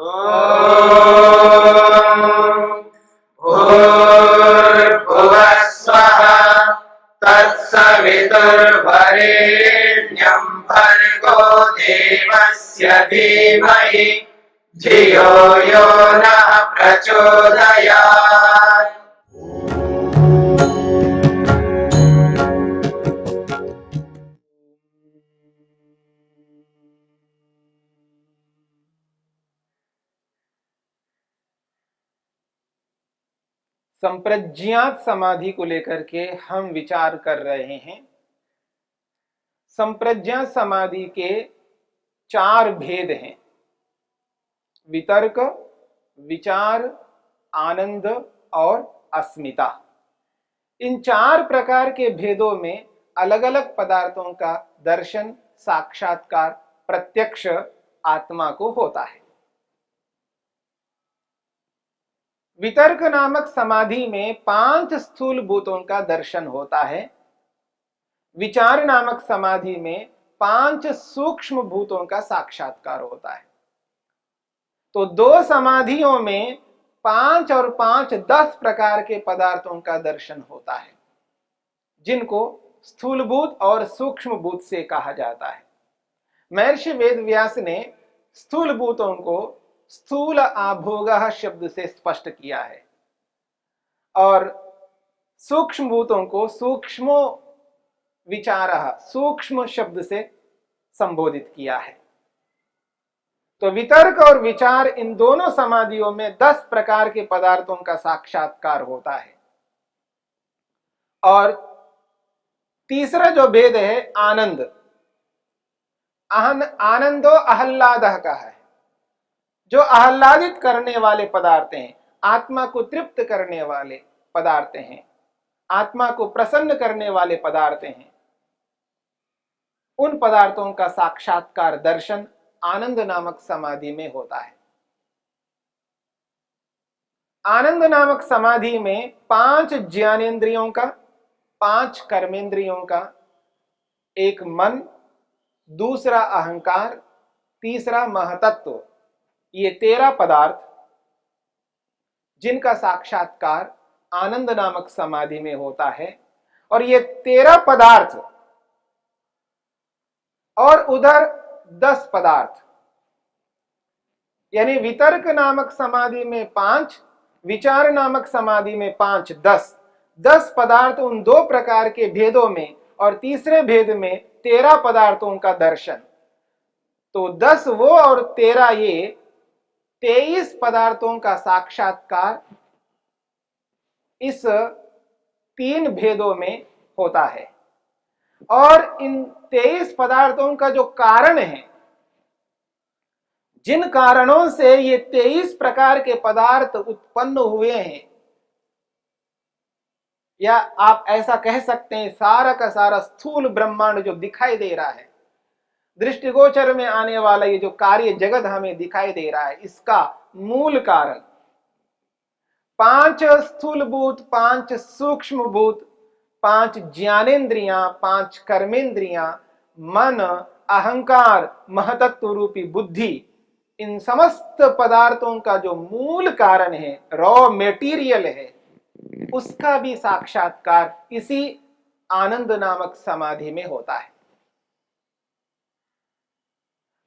भूर्भुवः स्वः तत्सवितुर्वरेण्यं भर्गो देवस्य धीमहि धियो यो नः प्रचोदयात्। संप्रज्ञात समाधि को लेकर के हम विचार कर रहे हैं। संप्रज्ञात समाधि के 4 भेद हैं: वितर्क, विचार, आनंद और अस्मिता। इन 4 प्रकार के भेदों में अलग अलग पदार्थों का दर्शन, साक्षात्कार, प्रत्यक्ष आत्मा को होता है। वितर्क नामक समाधि में 5 स्थूल भूतों का दर्शन होता है। विचार नामक समाधि में 5 सूक्ष्म भूतों का साक्षात्कार होता है। तो 2 समाधियों में 5 और 5 10 प्रकार के पदार्थों का दर्शन होता है, जिनको स्थूल भूत और सूक्ष्म भूत से कहा जाता है। महर्षि वेदव्यास ने स्थूल भूतों को स्थूल आभोगः शब्द से स्पष्ट किया है और सूक्ष्म भूतों को सूक्ष्मो विचारः सूक्ष्म शब्द से संबोधित किया है। तो वितर्क और विचार, इन दोनों समाधियों में 10 प्रकार के पदार्थों का साक्षात्कार होता है। और तीसरा जो भेद है आनंद, आनंदो आह्लादः का है, जो आह्लादित करने वाले पदार्थ हैं, आत्मा को तृप्त करने वाले पदार्थ हैं, आत्मा को प्रसन्न करने वाले पदार्थ हैं, उन पदार्थों का साक्षात्कार दर्शन आनंद नामक समाधि में होता है। आनंद नामक समाधि में 5 ज्ञानेंद्रियों का, 5 कर्मेंद्रियों का, एक मन, दूसरा अहंकार, तीसरा महतत्व, ये 13 पदार्थ जिनका साक्षात्कार आनंद नामक समाधि में होता है। और ये 13 पदार्थ और उधर 10 पदार्थ, यानी वितर्क नामक समाधि में 5, विचार नामक समाधि में 5, 10 पदार्थ उन 2 प्रकार के भेदों में, और तीसरे भेद में 13 पदार्थों का दर्शन। तो 10 वो और 13 ये, 23 पदार्थों का साक्षात्कार इस 3 भेदों में होता है। और इन 23 पदार्थों का जो कारण है, जिन कारणों से ये 23 प्रकार के पदार्थ उत्पन्न हुए हैं, या आप ऐसा कह सकते हैं सारा का सारा स्थूल ब्रह्मांड जो दिखाई दे रहा है, दृष्टिगोचर में आने वाला ये जो कार्य जगत हमें दिखाई दे रहा है, इसका मूल कारण 5 स्थूल भूत, 5 सूक्ष्म भूत, 5 ज्ञानेंद्रियां, 5 कर्मेंद्रियां, मन, अहंकार, महतत्व रूपी बुद्धि, इन समस्त पदार्थों का जो मूल कारण है, रॉ मेटीरियल है, उसका भी साक्षात्कार इसी आनंद नामक समाधि में होता है।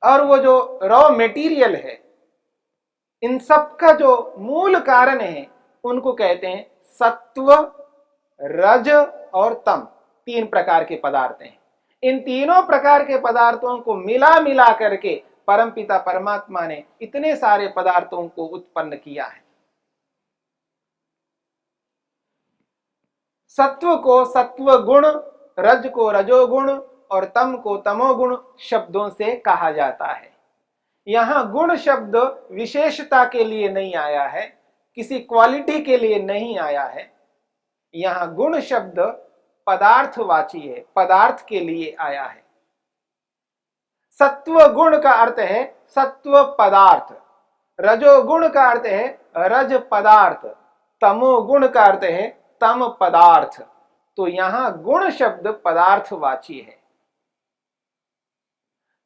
और वो जो रॉ मेटीरियल है, इन सब का जो मूल कारण है, उनको कहते हैं सत्व, रज और तम। 3 प्रकार के पदार्थ हैं। इन तीनों प्रकार के पदार्थों को मिला करके परमपिता परमात्मा ने इतने सारे पदार्थों को उत्पन्न किया है। सत्व को सत्व गुण, रज को रजोगुण और तम को तमोगुण शब्दों से कहा जाता है। यहां गुण शब्द विशेषता के लिए नहीं आया है, किसी क्वालिटी के लिए नहीं आया है। यहां गुण शब्द पदार्थवाची है, पदार्थ के लिए आया है। सत्व गुण का अर्थ है सत्व पदार्थ, रजोगुण का अर्थ है रज पदार्थ, तमोगुण का अर्थ है तम पदार्थ। तो यहां गुण शब्द पदार्थवाची है।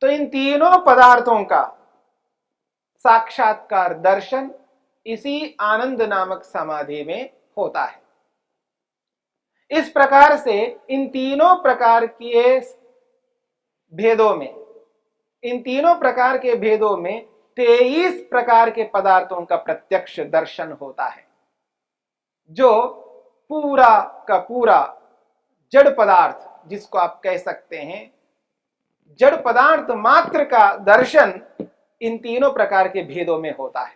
तो इन तीनों पदार्थों का साक्षात्कार दर्शन इसी आनंद नामक समाधि में होता है। इस प्रकार से इन तीनों प्रकार के भेदों में, इन तीनों प्रकार के भेदों में 23 प्रकार के पदार्थों का प्रत्यक्ष दर्शन होता है, जो पूरा का पूरा जड़ पदार्थ, जिसको आप कह सकते हैं जड़ पदार्थ मात्र का दर्शन इन तीनों प्रकार के भेदों में होता है,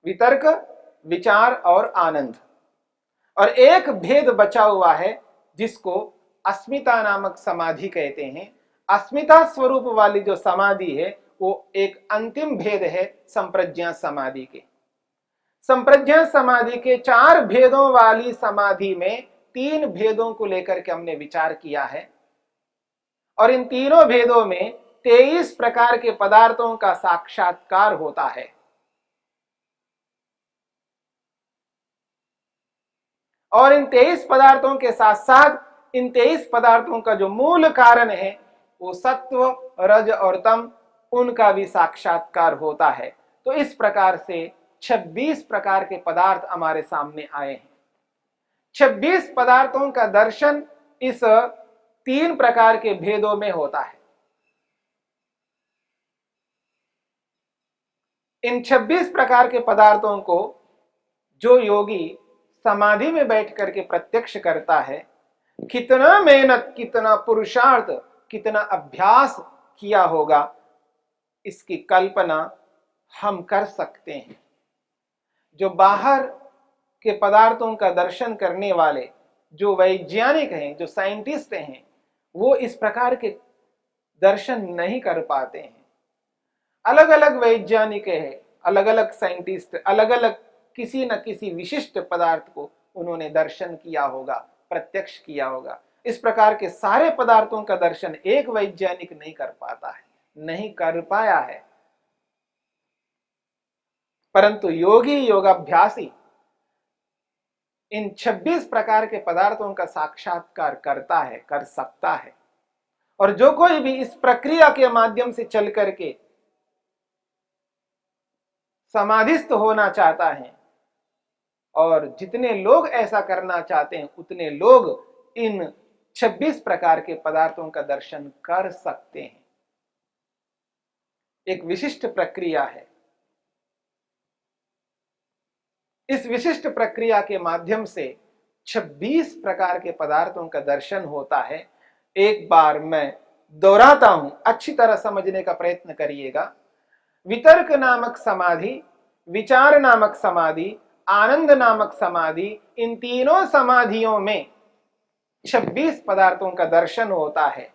वितर्क, विचार और आनंद। और एक भेद बचा हुआ है जिसको अस्मिता नामक समाधि कहते हैं। अस्मिता स्वरूप वाली जो समाधि है वो एक अंतिम भेद है संप्रज्ञा समाधि के। संप्रज्ञा समाधि के 4 भेदों वाली समाधि में 3 भेदों को लेकर के हमने विचार किया है, और इन तीनों भेदों में 23 प्रकार के पदार्थों का साक्षात्कार होता है। और इन 23 पदार्थों के साथ साथ इन 23 पदार्थों का जो मूल कारण है वो सत्व, रज और तम, उनका भी साक्षात्कार होता है। तो इस प्रकार से 26 प्रकार के पदार्थ हमारे सामने आए हैं। 26 पदार्थों का दर्शन इस 3 प्रकार के भेदों में होता है। इन 26 प्रकार के पदार्थों को जो योगी समाधि में बैठ करके प्रत्यक्ष करता है, कितना मेहनत, कितना पुरुषार्थ, कितना अभ्यास किया होगा, इसकी कल्पना हम कर सकते हैं। जो बाहर के पदार्थों का दर्शन करने वाले जो वैज्ञानिक हैं, जो साइंटिस्ट हैं, वो इस प्रकार के दर्शन नहीं कर पाते हैं। अलग अलग वैज्ञानिक हैं, अलग अलग साइंटिस्ट, अलग अलग किसी न किसी विशिष्ट पदार्थ को उन्होंने दर्शन किया होगा, प्रत्यक्ष किया होगा। इस प्रकार के सारे पदार्थों का दर्शन एक वैज्ञानिक नहीं कर पाता है, नहीं कर पाया है। परंतु योगी, योगाभ्यासी इन 26 प्रकार के पदार्थों का साक्षात्कार करता है, कर सकता है। और जो कोई भी इस प्रक्रिया के माध्यम से चल करके समाधिस्थ होना चाहता है, और जितने लोग ऐसा करना चाहते हैं उतने लोग इन 26 प्रकार के पदार्थों का दर्शन कर सकते हैं। एक विशिष्ट प्रक्रिया है। इस विशिष्ट प्रक्रिया के माध्यम से 26 प्रकार के पदार्थों का दर्शन होता है। एक बार मैं दोहराता हूं, अच्छी तरह समझने का प्रयत्न करिएगा। वितर्क नामक समाधि, विचार नामक समाधि, आनंद नामक समाधि, इन तीनों समाधियों में 26 पदार्थों का दर्शन होता है।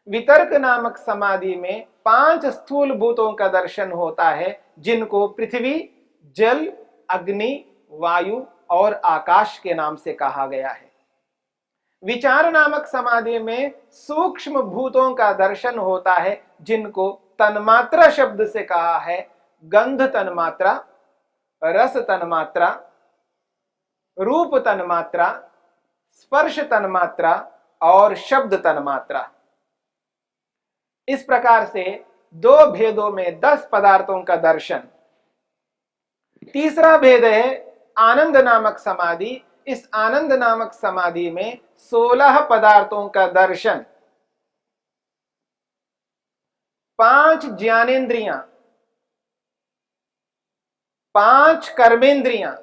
वितर्क नामक समाधि में 5 स्थूल भूतों का दर्शन होता है, जिनको पृथ्वी, जल, अग्नि, वायु और आकाश के नाम से कहा गया है। विचार नामक समाधि में सूक्ष्म भूतों का दर्शन होता है, जिनको तन्मात्रा शब्द से कहा है। गंध तन्मात्रा, रस तन्मात्रा, रूप तन्मात्रा, स्पर्श तन्मात्रा और शब्द तन्मात्रा। इस प्रकार से 2 भेदों में 10 पदार्थों का दर्शन। तीसरा भेद है आनंद नामक समाधि। इस आनंद नामक समाधि में 16 पदार्थों का दर्शन। 5 ज्ञानेंद्रियां, 5 कर्मेंद्रियां,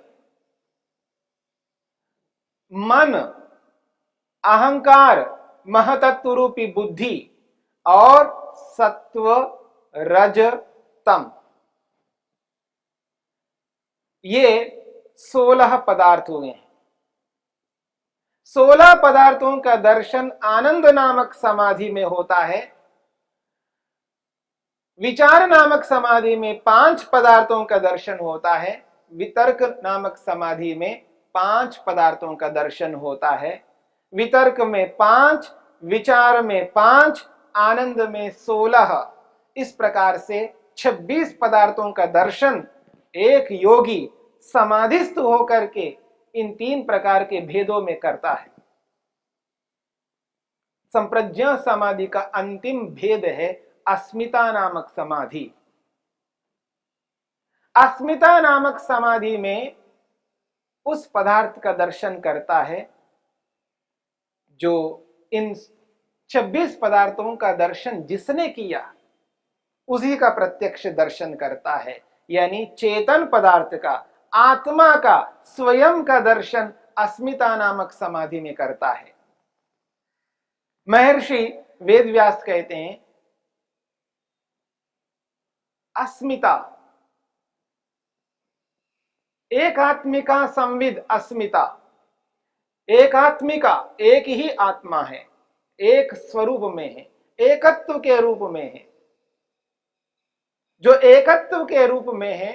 मन, अहंकार, महतत्व रूपी बुद्धि और सत्व, रज, तम, ये 16 पदार्थ हुए हैं। 16 पदार्थों का दर्शन आनंद नामक समाधि में होता है। विचार नामक समाधि में 5 पदार्थों का दर्शन होता है। वितर्क नामक समाधि में 5 पदार्थों का दर्शन होता है। वितर्क में 5, विचार में 5, आनंद में 16। इस प्रकार से 26 पदार्थों का दर्शन एक योगी समाधिस्थ होकर के इन 3 प्रकार के भेदों में करता है। संप्रज्ञा समाधि का अंतिम भेद है अस्मिता नामक समाधि। अस्मिता नामक समाधि में उस पदार्थ का दर्शन करता है जो इन 26 पदार्थों का दर्शन जिसने किया उसी का प्रत्यक्ष दर्शन करता है। यानी चेतन पदार्थ का, आत्मा का, स्वयं का दर्शन अस्मिता नामक समाधि में करता है। महर्षि वेदव्यास कहते हैं अस्मिता एकात्मिका संविद अस्मिता। एकात्मिका एक ही आत्मा है, एक स्वरूप में है, एकत्व के रूप में है। जो एकत्व के रूप में है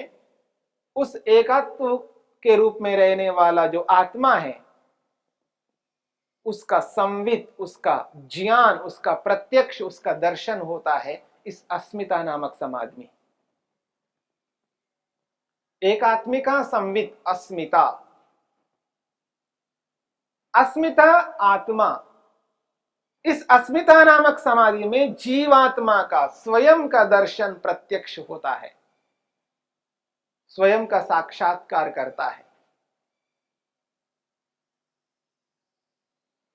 उस एकत्व के रूप में रहने वाला जो आत्मा है उसका संविद, उसका ज्ञान, उसका प्रत्यक्ष, उसका दर्शन होता है इस अस्मिता नामक समाधि में। एकात्मिका संविद अस्मिता। अस्मिता आत्मा। इस अस्मिता नामक समाधि में जीवात्मा का स्वयं का दर्शन प्रत्यक्ष होता है, स्वयं का साक्षात्कार करता है।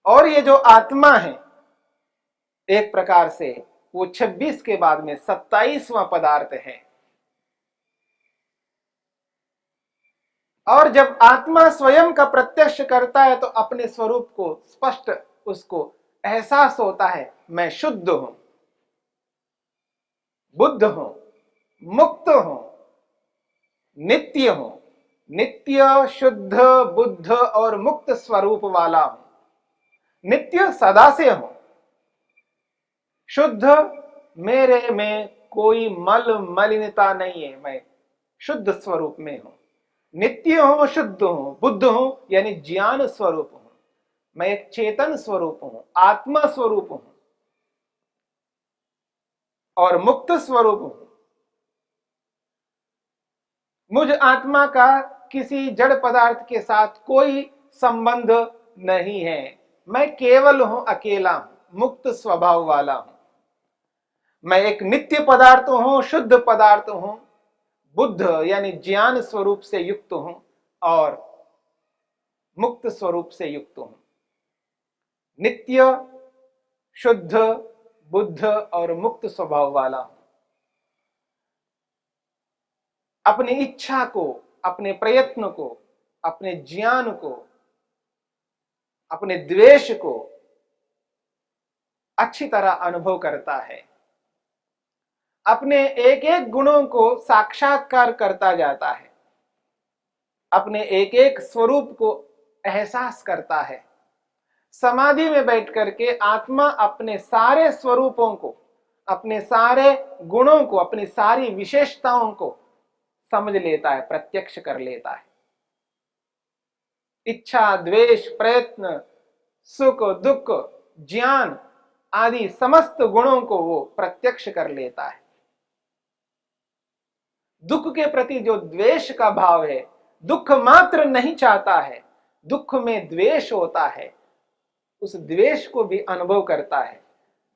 और ये जो आत्मा है एक प्रकार से वो 26 के बाद में 27वां पदार्थ है। और जब आत्मा स्वयं का प्रत्यक्ष करता है तो अपने स्वरूप को स्पष्ट उसको एहसास होता है, मैं शुद्ध हूं, बुद्ध हूं, मुक्त हूं, नित्य हूं। नित्य, शुद्ध, बुद्ध और मुक्त स्वरूप वाला हूं। नित्य सदा से हूं। शुद्ध, मेरे में कोई मल मलिनता नहीं है, मैं शुद्ध स्वरूप में हूं। नित्य हूं, शुद्ध हूं, बुद्ध हूं यानी ज्ञान स्वरूप हूं। मैं एक चेतन स्वरूप हूं, आत्मा स्वरूप हूं और मुक्त स्वरूप हूं। मुझ आत्मा का किसी जड़ पदार्थ के साथ कोई संबंध नहीं है। मैं केवल हूं, अकेला हूं, मुक्त स्वभाव वाला हूं। मैं एक नित्य पदार्थ हूं, शुद्ध पदार्थ हूं, बुद्ध यानी ज्ञान स्वरूप से युक्त हूं और मुक्त स्वरूप से युक्त हूं। नित्य, शुद्ध, बुद्ध और मुक्त स्वभाव वाला हूं। अपनी इच्छा को, अपने प्रयत्न को, अपने ज्ञान को, अपने द्वेष को अच्छी तरह अनुभव करता है। अपने एक एक गुणों को साक्षात्कार करता जाता है। अपने एक एक स्वरूप को एहसास करता है। समाधि में बैठ करके आत्मा अपने सारे स्वरूपों को, अपने सारे गुणों को, अपनी सारी विशेषताओं को समझ लेता है, प्रत्यक्ष कर लेता है। इच्छा, द्वेष, प्रयत्न, सुख, दुख, ज्ञान आदि समस्त गुणों को वो प्रत्यक्ष कर लेता है। दुख के प्रति जो द्वेष का भाव है, दुख मात्र नहीं चाहता है, दुख में द्वेष होता है, उस द्वेष को भी अनुभव करता है।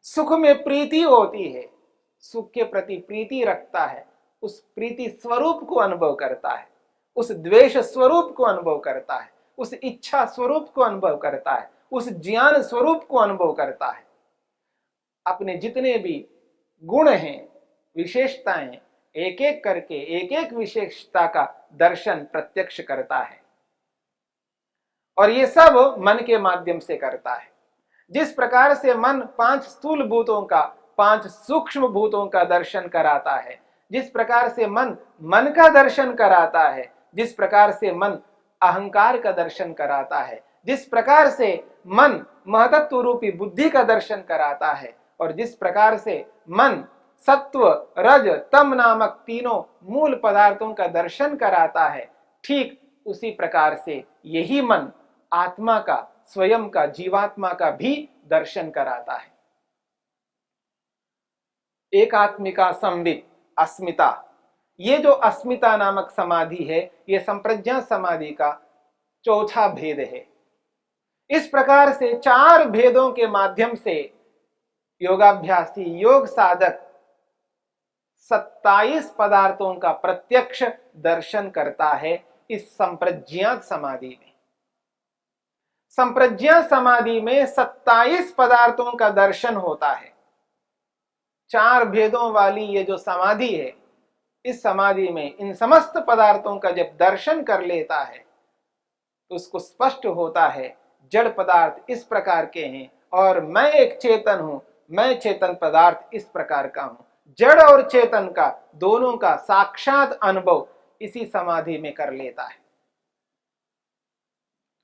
सुख में प्रीति होती है, सुख के प्रति प्रीति रखता है, उस प्रीति स्वरूप को अनुभव करता है, उस द्वेष स्वरूप को अनुभव करता है, उस इच्छा स्वरूप को अनुभव करता है, उस ज्ञान स्वरूप को अनुभव करता है। अपने जितने भी गुण हैं, विशेषताएं, एक एक करके एक एक विशेषता का दर्शन प्रत्यक्ष करता है। और ये सब मन के माध्यम से करता है। जिस प्रकार से मन 5 स्थूल भूतों का, 5 सूक्ष्म भूतों का दर्शन कराता है, जिस प्रकार से मन मन का दर्शन कराता है, जिस प्रकार से मन अहंकार का दर्शन कराता है, जिस प्रकार से मन महतत्व रूपी बुद्धि का दर्शन कराता है, और जिस प्रकार से मन सत्व, रज, तम नामक तीनों मूल पदार्थों का दर्शन कराता है, ठीक उसी प्रकार से यही मन आत्मा का, स्वयं का, जीवात्मा का भी दर्शन कराता है। एकात्मिका संवित अस्मिता। ये जो अस्मिता नामक समाधि है, ये संप्रज्ञा समाधि का चौथा भेद है। इस प्रकार से 4 भेदों के माध्यम से योगाभ्यासी, योग साधक 27 पदार्थों का प्रत्यक्ष दर्शन करता है इस संप्रज्ञात समाधि में। संप्रज्ञात समाधि में 27 पदार्थों का दर्शन होता है। 4 भेदों वाली ये जो समाधि है, इस समाधि में इन समस्त पदार्थों का जब दर्शन कर लेता है तो उसको स्पष्ट होता है जड़ पदार्थ इस प्रकार के हैं और मैं एक चेतन हूं, मैं चेतन पदार्थ इस प्रकार का हूं। जड़ और चेतन का दोनों का साक्षात अनुभव इसी समाधि में कर लेता है।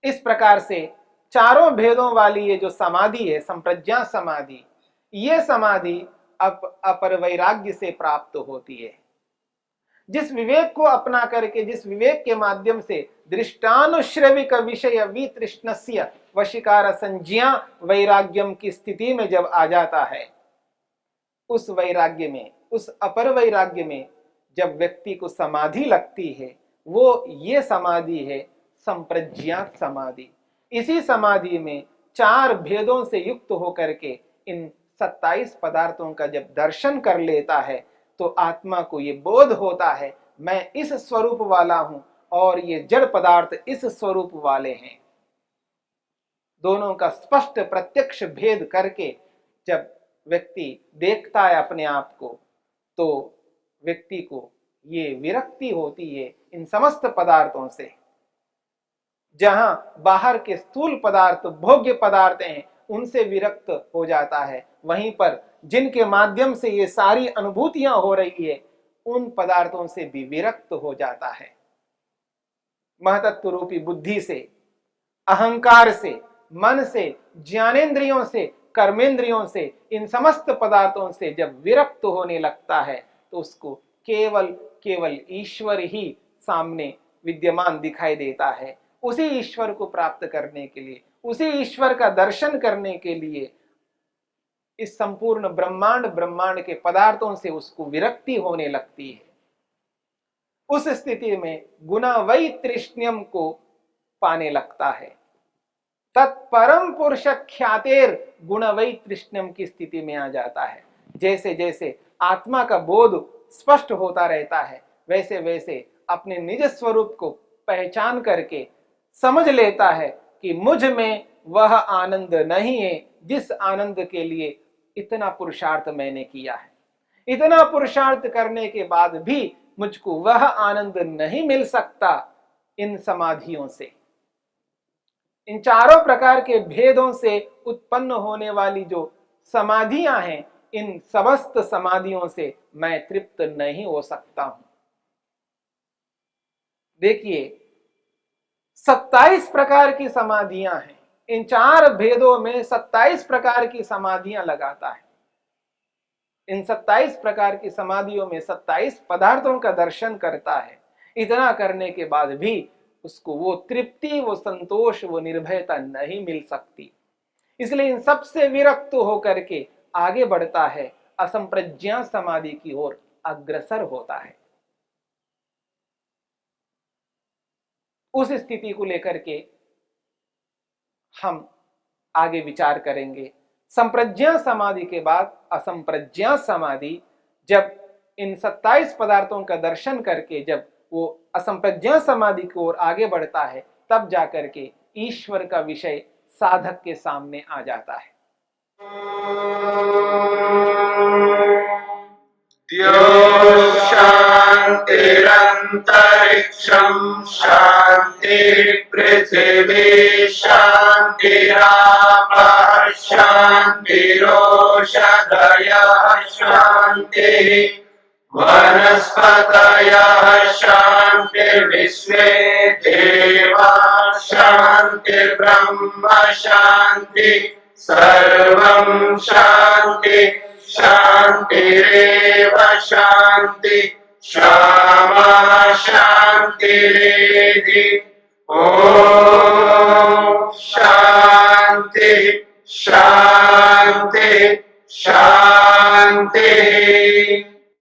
इस प्रकार से चारों भेदों वाली ये जो समाधि है, संप्रज्ञा समाधि, ये समाधि अपर वैराग्य से प्राप्त होती है। जिस विवेक को अपना करके, जिस विवेक के माध्यम से दृष्टानुश्रविक विषय वितृष्णस्य वशीकार संज्ञा वैराग्यम की स्थिति में जब आ जाता है, उस वैराग्य में, उस अपर वैराग्य में जब व्यक्ति को समाधि लगती है, वो ये समाधि है संप्रज्ञात समाधि। इसी समाधि में 4 भेदों से युक्त होकर के इन 27 पदार्थों का जब दर्शन कर लेता है तो आत्मा को ये बोध होता है मैं इस स्वरूप वाला हूं और ये जड़ पदार्थ इस स्वरूप वाले हैं। दोनों का स्पष्ट प्रत्यक्ष भेद करके जब व्यक्ति देखता है अपने आप को, तो व्यक्ति को ये विरक्ति होती है इन समस्त पदार्थों से। जहां बाहर के स्थूल पदार्थ, भोग्य पदार्थ हैं, उनसे विरक्त हो जाता है, वहीं पर जिनके माध्यम से ये सारी अनुभूतियां हो रही है, उन पदार्थों से भी विरक्त हो जाता है। महतत्व रूपी बुद्धि से, अहंकार से, मन से, ज्ञानेंद्रियों से, कर्मेंद्रियों से, इन समस्त पदार्थों से जब विरक्त होने लगता है तो उसको केवल ईश्वर ही सामने विद्यमान दिखाई देता है। उसी ईश्वर को प्राप्त करने के लिए, उसी ईश्वर का दर्शन करने के लिए इस संपूर्ण ब्रह्मांड के पदार्थों से उसको विरक्ति होने लगती है। उस स्थिति में गुणवैतृष्ण्यम को पाने लगता है। तत्परम पुरुष ख्यातेर गुणवैतृष्ण्यम की स्थिति में आ जाता है। जैसे जैसे आत्मा का बोध स्पष्ट होता रहता है, वैसे वैसे अपने निज स्वरूप को पहचान करके समझ लेता है कि मुझ में वह आनंद नहीं है जिस आनंद के लिए इतना पुरुषार्थ मैंने किया है। इतना पुरुषार्थ करने के बाद भी मुझको वह आनंद नहीं मिल सकता इन समाधियों से। इन चारों प्रकार के भेदों से उत्पन्न होने वाली जो समाधियां हैं, इन समस्त समाधियों से मैं तृप्त नहीं हो सकता हूं। देखिए, 27 प्रकार की समाधियां हैं। इन 4 भेदों में 27 प्रकार की समाधियां लगाता है। इन 27 प्रकार की समाधियों में 27 पदार्थों का दर्शन करता है। इतना करने के बाद भी उसको वो तृप्ति, वो संतोष, वो निर्भयता नहीं मिल सकती। इसलिए इन सबसे विरक्त होकर के आगे बढ़ता है, असंप्रज्ञा समाधि की ओर अग्रसर होता है। उस स्थिति को लेकर के हम आगे विचार करेंगे। संप्रज्ञा समाधि के बाद असंप्रज्ञा समाधि, जब इन 27 पदार्थों का दर्शन करके जब वो असंप्रज्ञा समाधि की ओर आगे बढ़ता है, तब जाकर के ईश्वर का विषय साधक के सामने आ जाता है। शांतिरंतरिक्षं शांति पृथिवी शांतिरापः शांतिरोषधयः शांतिः वनस्पतयः शांतिर्विश्वे देवाः शांतिर्ब्रह्म शांति सर्वं शांति शांतिरेव शांति शामा शांतिरेधि। ओम